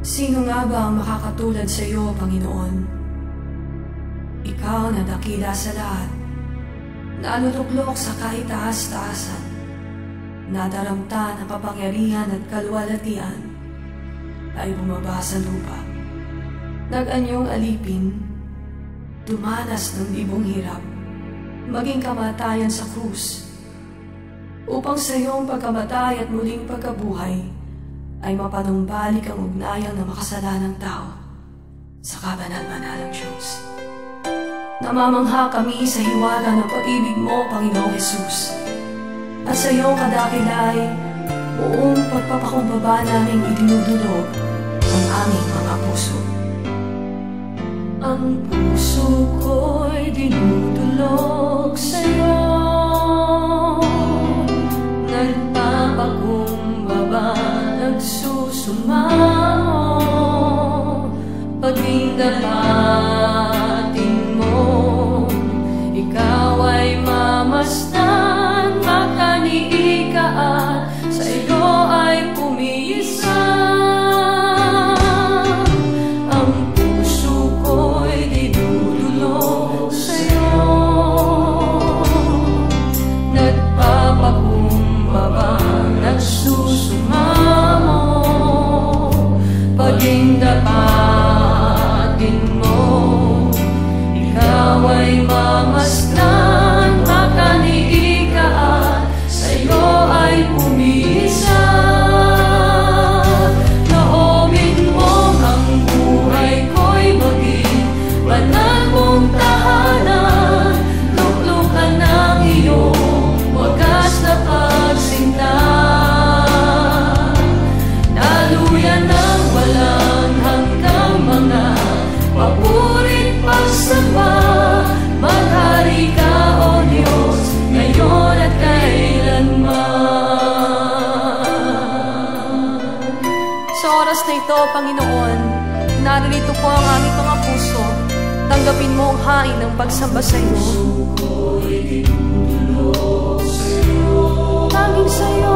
Sino nga ba ang makakatulad sa iyo, Panginoon? Ikaw na dakila sa lahat, naluluklok sa kahitaas-taasan, nadaramta ng kapangyarihan at kaluwalhatian, ay bumaba sa lupa. Nag-anyong alipin, dumanas ng libong hirap, maging kamatayan sa krus, upang sa iyong pagkamatay at muling pagkabuhay ay mapanumbalik ang ugnayang na makasalanang tao sa kabanal-banalang Diyos. Namamangha kami sa hiwaga ng pag-ibig mo, Panginoong Jesus, at sa iyong kadakilay, buong pagpapakumbaba naming idinudulog ang aming mga puso. Ang puso ko'y dinudulog sa iyo, nagpapakumbaba, nagsusumamo, paging dapatin mo, ikaw ay mamasdan, makaniig ka at sa iyo ay pumiisa. Ang puso ko'y dinudulog sa iyo, nagpapakumbaba, nagsusumamo, paging dapatin mo, ikaw ay mamasdan, makaniig ka at sa iyo ay pumisa. Naomin mo ang buhay ko'y maging banal mong tahanan, luklukan ng iyong wagas na pagsinta. Naluyan ng walang hanggang mga papurit pagsamba, maghari ka, O Diyos, ngayon at kailanman. Sa oras na ito, Panginoon, naririto po ang aming mga puso. Tanggapin mo ang hain ng pagsamba sa iyo. Tanging sa iyo